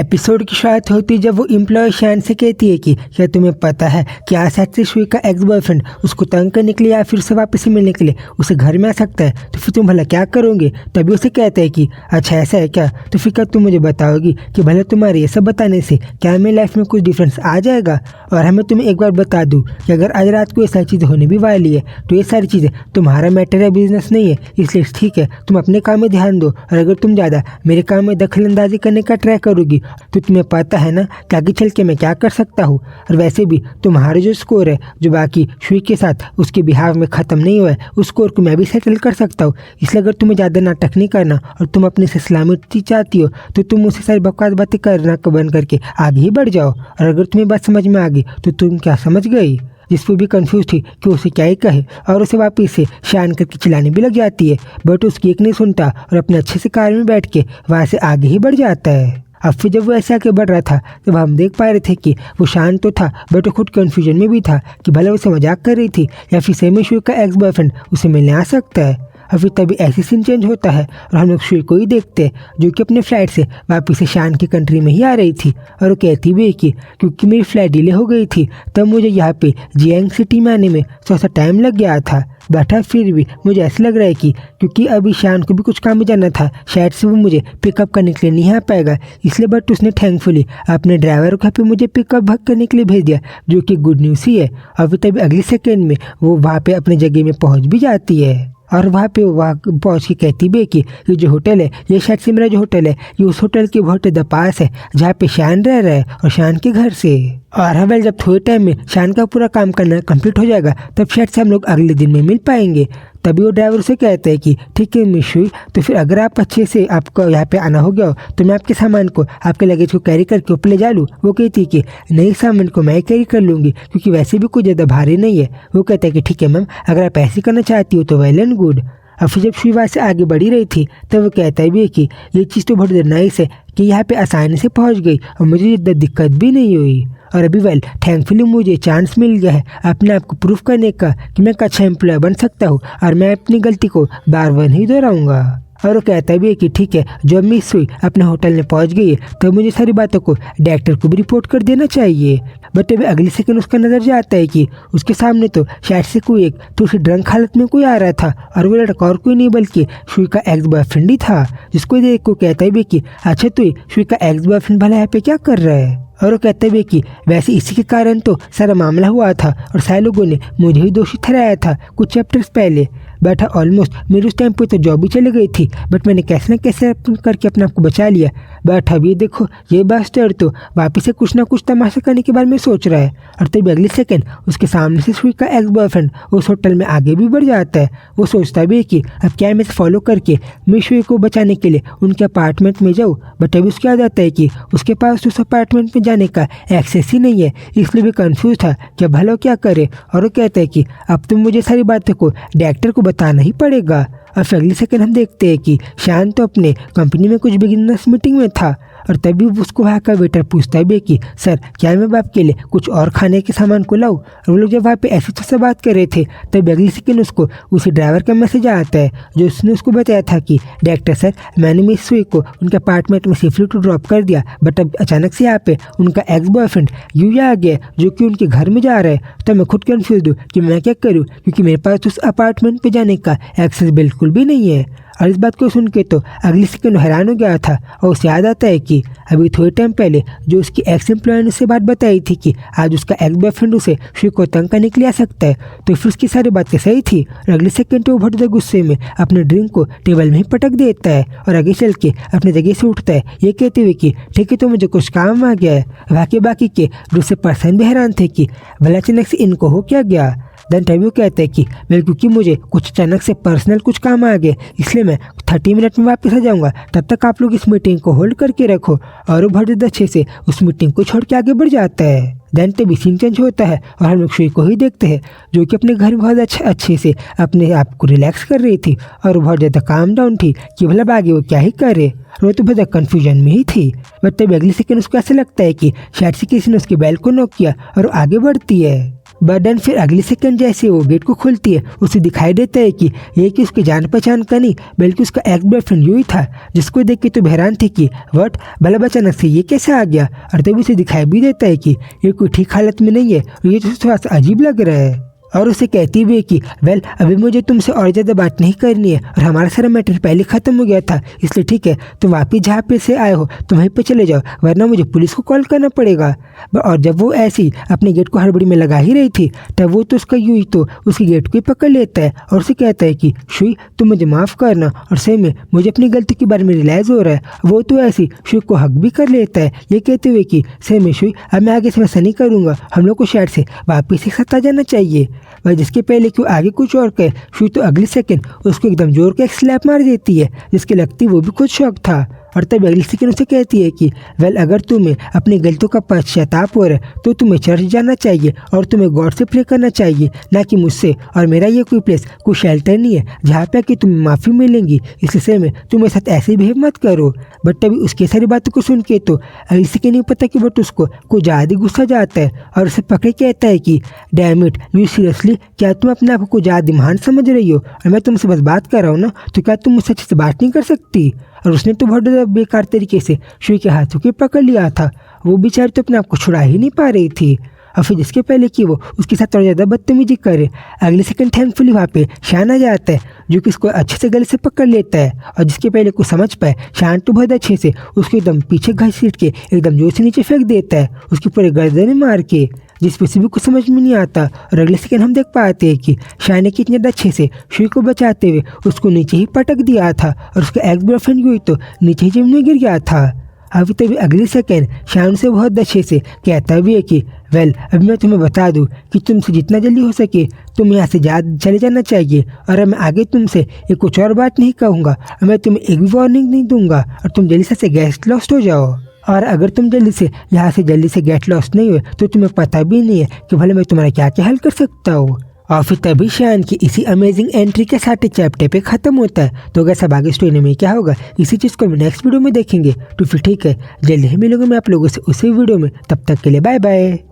Episode की शुरुआत होती जब वो एम्प्लॉय शान से कहती है कि क्या तुम्हें पता है कि आसाद से शुई का एक्स बॉयफ्रेंड उसको तंग करने के लिए या फिर उसे वापस से मिलने के लिए उसे घर में आ सकता है, तो फिर तुम भला क्या करोगे। तभी उसे कहता है कि अच्छा ऐसा है क्या, तो फिर क्या तुम मुझे बताओगी कि भला तुम्हारे ये सब बताने से क्या मेरी लाइफ में कुछ डिफरेंस आ जाएगा। और हमें तुम्हें एक बार बता दूँ कि अगर आज रात को ये सारी चीज़ें होने भी वाली है तो ये सारी चीज़ें तुम्हारा मैटर या बिजनेस नहीं है, इसलिए ठीक है तुम अपने काम में ध्यान दो। और अगर तुम ज़्यादा मेरे काम में दखल अंदाजी करने का ट्राई करोगी तो तुम्हें पता है ना कि आगे चल के मैं क्या कर सकता हूँ। और वैसे भी तुम्हारा जो स्कोर है जो बाकी शुई के साथ उसके बिहाव में ख़त्म नहीं हुआ है, उस स्कोर को मैं भी सेटल कर सकता हूँ। इसलिए अगर तुम्हें ज़्यादा नाटक नहीं करना और तुम अपने से सलामती चाहती हो तो तुम मुझसे सारी बकवास बातें करना बंद करके आगे ही बढ़ जाओ। और अगर तुम्हें बात समझ में आ गई तो तुम क्या समझ गई। जिस पर भी कंफ्यूज थी कि उसे क्या ही कहे और उसे वापस से शान करके चिल्लाने भी लग जाती है, बट उसकी एक नहीं सुनता और अपने अच्छे से कार में बैठ के वहाँ से आगे ही बढ़ जाता है। अब फिर जब वो ऐसे आगे बढ़ रहा था तब हम देख पा रहे थे कि वो शान तो था बट वो खुद कंफ्यूजन में भी था कि भला उसे मजाक कर रही थी या फिर सेमी शुई का एक्स बॉयफ्रेंड उसे मिलने आ सकता है। और फिर तभी ऐसी सीन चेंज होता है और हम लोग शुई को ही देखते हैं जो कि अपने फ्लाइट से वापस से शान की कंट्री में ही आ रही थी। और वो कहती भी है कि क्योंकि मेरी फ्लाइट डिले हो गई थी तब मुझे यहाँ पे जियांग सिटी में आने में थोड़ा सा टाइम लग गया था। बैठा फिर भी मुझे ऐसा लग रहा है कि क्योंकि अभी शान को भी कुछ काम में जाना था, शायद से वो मुझे पिकअप करने के लिए नहीं आ पाएगा, इसलिए बट उसने थैंकफुली अपने ड्राइवर को पे मुझे पिकअप करने के लिए भेज दिया, जो कि गुड न्यूज़ ही है। और फिर तभी अगले सेकेंड में वो वहाँ पे अपने जगह में पहुँच भी जाती है और वहाँ पे वहाँ पहुँच के कहती भी है कि ये जो होटल है ये शायद से मेरा जो होटल है ये उस होटल के बहुत ज़्यादा पास है जहाँ पे शान रह रहा है और शान के घर से। और हवेल जब थोड़े टाइम में शान का पूरा काम करना कंप्लीट हो जाएगा तब शायद से हम लोग अगले दिन में मिल पाएंगे। तभी वो ड्राइवर से कहता है कि ठीक है मिस शुई, तो फिर अगर आप अच्छे से आपको यहाँ पे आना हो गया हो तो मैं आपके सामान को आपके लगेज को कैरी करके ऊपर ले जा लूँ। वो कहती है कि नहीं, सामान को मैं कैरी कर लूँगी क्योंकि वैसे भी कुछ ज़्यादा भारी नहीं है। वो कहता है कि ठीक है मैम, अगर आप ऐसे करना चाहती हो तो वेल एंड गुड। और फिर जब शुई वहाँ से आगे बढ़ी रही थी तब वो कहता भी है कि ये चीज़ तो बहुत नाइस है कि यहाँ पे आसानी से पहुँच गई और मुझे ज़्यादा दिक्कत भी नहीं हुई। और अभी वेल थैंकफुली मुझे चांस मिल गया है अपने आप को प्रूफ करने का कि मैं एक अच्छा एम्प्लॉय बन सकता हूँ और मैं अपनी गलती को बार बार नहीं दोहराऊंगा। और वो कहता भी है कि ठीक है, जब मिस हुई अपने होटल में पहुंच गई है तो मुझे सारी बातों को डायरेक्टर को भी रिपोर्ट कर देना चाहिए। बट अभी अगले सेकंड उसका नज़र जाता है कि उसके सामने तो शायद से कोई एक थोड़ी ड्रंक हालत में कोई आ रहा था और वो लड़का और कोई नहीं बल्कि शुई का एक्स बॉयफ्रेंड ही था, जिसको देख को कहता भी कि अच्छा तो शुई का एक्स बॉयफ्रेंड भला यहाँ पे क्या कर रहा है। और वो कहते भी कि वैसे इसी के कारण तो सारा मामला हुआ था और सारे लोगों ने मुझे ही दोषी ठहराया था कुछ चैप्टर्स पहले। बैठा ऑलमोस्ट मेरे उस टाइम पे तो जॉब भी चली गई थी बट मैंने कैसे न कैसे करके अपने आप को बचा लिया। बैठा भी देखो ये बास्टर्ड तो वापस से कुछ ना कुछ तमाशा करने के बारे में सोच रहा है। और तभी अगले सेकंड उसके सामने से शुई का एक्स बॉयफ्रेंड उस होटल में आगे भी बढ़ जाता है। वो सोचता भी है कि अब क्या मैं फॉलो करके मैं शुई को बचाने के लिए उनके अपार्टमेंट में जाऊँ, बट अभी उसके याद आता है कि उसके पास उस अपार्टमेंट में जाने का एक्सेस ही नहीं है, इसलिए भी कंफ्यूज था कि भला क्या करे। और वो कहता है कि अब तुम मुझे सारी बातों को डायरेक्टर को बताना ही पड़ेगा। और फिर अगले सेकंड हम देखते हैं कि शान तो अपने कंपनी में कुछ बिगिनर्स मीटिंग में था और तभी उसको वहाँ का वेटर पूछता भी कि सर क्या मैं आपके लिए कुछ और खाने के सामान को लाऊं। और वो लोग जब वहाँ पे ऐसी से बात कर रहे थे तब अगले सेकंड उसको उसी ड्राइवर का मैसेज आता है जो उसने उसको बताया था कि डायरेक्टर सर, मैंने मिस शुई को उनके अपार्टमेंट में सेफली टू ड्रॉप कर दिया, बट अब अचानक से यहाँ पे उनका एक्स बॉयफ्रेंड यूँ आ गया जो कि उनके घर में जा रहा है। तो मैं खुद कन्फ्यूज हूँ कि मैं क्या करूँ क्योंकि मेरे पास उस अपार्टमेंट पर जाने का एक्सेस बिल्कुल भी नहीं है। और इस बात को सुन के तो अगले सेकंड हैरान हो गया था और उसे याद आता है कि अभी थोड़े टाइम पहले जो उसकी एक्स एम्प्लॉय ने उससे बात बताई थी कि आज उसका एक्स बॉयफ्रेंड उसे शुई को तंग करने के लिए आ सकता है, तो फिर उसकी सारी बातें सही थी। और अगले सेकंड तो वो बहुत ज़्यादा गुस्से में अपने ड्रिंक को टेबल में ही पटक देता है और आगे चल के अपनी जगह से उठता है ये कहते हुए कि ठीक है तो मुझे कुछ काम आ गया है। बाकी के दूसरे पर्सन भी हैरान थे कि भला अचानक से इनको हो क्या गया। देन तभी वो कहते हैं कि मेरे क्योंकि मुझे कुछ अचानक से पर्सनल कुछ काम आ गए इसलिए मैं 30 मिनट में वापस आ जाऊंगा, तब तक आप लोग इस मीटिंग को होल्ड करके रखो। और वो बहुत ज़्यादा अच्छे से उस मीटिंग को छोड़ के आगे बढ़ जाता है। देन तभी सीन चेंज होता है और हम लोग शुई को ही देखते हैं जो कि अपने घर में बहुत अच्छे से अपने आप को रिलैक्स कर रही थी और बहुत ज़्यादा काम डाउन थी कि भला आगे वो क्या ही करे। वो तो बहुत कन्फ्यूजन में ही थी। बट तभी अगले सेकंड उसको ऐसा लगता है कि शायद से किसी ने उसके बैल को नॉक किया और आगे बढ़ती है। बर्डन फिर अगली सेकंड जैसे वो गेट को खोलती है उसे दिखाई देता है कि ये कि उसकी जान पहचान का नहीं बल्कि उसका एक्स बॉयफ्रेंड यूही था, जिसको देख के तो हैरान थे कि व्हाट भला अचानक से ये कैसे आ गया। और तभी उसे दिखाई भी देता है कि ये कोई ठीक हालत में नहीं है और ये तो थोड़ा सा अजीब लग रहा है। और उसे कहती भी है कि वेल अभी मुझे तुमसे और ज़्यादा बात नहीं करनी है और हमारा सारा मैटर पहले ख़त्म हो गया था, इसलिए ठीक है तुम वापिस जहाँ पे से आए हो तुम वहीं पे चले जाओ वरना मुझे पुलिस को कॉल करना पड़ेगा। और जब वो ऐसी अपने गेट को हड़बड़ी में लगा ही रही थी तब वो तो उसका यूँ ही तो उसकी गेट को ही पकड़ लेता है और उसे कहता है कि शुई तुम मुझे माफ़ करना और सही में मुझे अपनी गलती के बारे में रियलाइज़ हो रहा है। वो तो ऐसी शुई को हक भी कर लेता है ये कहते हुए कि सही में शुई अब मैं आगे से वैसा नहीं करूँगा, हम लोग को शायद से वापस एक साथ आ जाना चाहिए। वह जिसके पहले क्यों आगे कुछ और कहे शुई तो अगली सेकंड उसको एकदम जोर का एक स्लैप मार देती है जिसके लगती वो भी खुद शौक था। और तब अगली सेकंड उसे कहती है कि वेल अगर तुम्हें अपनी गलतियों का पश्चाताप हो रहा है तो तुम्हें चर्च जाना चाहिए और तुम्हें गॉड से प्रे करना चाहिए, ना कि मुझसे। और मेरा ये कोई प्लेस कोई शेल्टर नहीं है जहाँ पे कि तुम्हें माफ़ी मिलेंगी, इसलिए में तुम मेरे साथ ऐसे बिहेव मत करो। बट तभी उसकी सारी बातों को सुन के तो अगली सेकंड नहीं पता कि बट उसको कुछ ज़्यादा गुस्सा जाता है और उसे पकड़े कहता है कि डैम इट यू सीरियसली क्या तुम अपने आप को ज़्यादा महान समझ रही हो और मैं तुमसे बस बात कर रहा हूँ ना, तो क्या तुम मुझसे अच्छे से बात नहीं कर सकती। और उसने तो बहुत बेकार तरीके से शुई के हाथों के पकड़ लिया था, वो बेचारी तो अपने आप को छुड़ा ही नहीं पा रही थी। और फिर जिसके पहले कि वो उसके साथ थोड़ा ज़्यादा बदतमीजी करे अगले सेकंड थैंकफुली वहाँ पे शान आ जाता है जो कि उसको अच्छे से गले से पकड़ लेता है। और जिसके पहले कुछ समझ पाए शान तो बहुत अच्छे से उसको एकदम पीछे घसीट के एकदम जोर से नीचे फेंक देता है उसके पूरे गर्दन मार के, जिस पे भी कुछ समझ में नहीं आता। और अगले सेकंड हम देख पाते हैं कि शान ने कितने अच्छे से शुई को बचाते हुए उसको नीचे ही पटक दिया था और उसका एक्स बॉयफ्रेंड यूही तो नीचे ही जमीन में गिर गया था। अभी तभी अगले सेकंड शान से बहुत अच्छे से कहता भी है कि वेल अभी मैं तुम्हें बता दूं कि तुमसे जितना जल्दी हो सके तुम यहाँ से चले जाना चाहिए और अब मैं आगे तुमसे एक कुछ और बात नहीं कहूँगा और मैं तुम्हें एक भी वार्निंग नहीं दूंगा और तुम जल्दी से गेट लॉस्ट हो जाओ। और अगर तुम जल्दी से यहाँ से गेट लॉस्ट नहीं हुए तो तुम्हें पता भी नहीं है कि भले मैं तुम्हारा क्या क्या हल कर सकता हूँ। और फिर तभी शान की इसी अमेजिंग एंट्री के साथ चैप्टर पे खत्म होता है। तो अगर सब आगे स्टोरी में क्या होगा इसी चीज़ को हम नेक्स्ट वीडियो में देखेंगे। तो फिर ठीक है जल्दी ही मिलूंगा मैं आप लोगों से उसी वीडियो में, तब तक के लिए बाय बाय।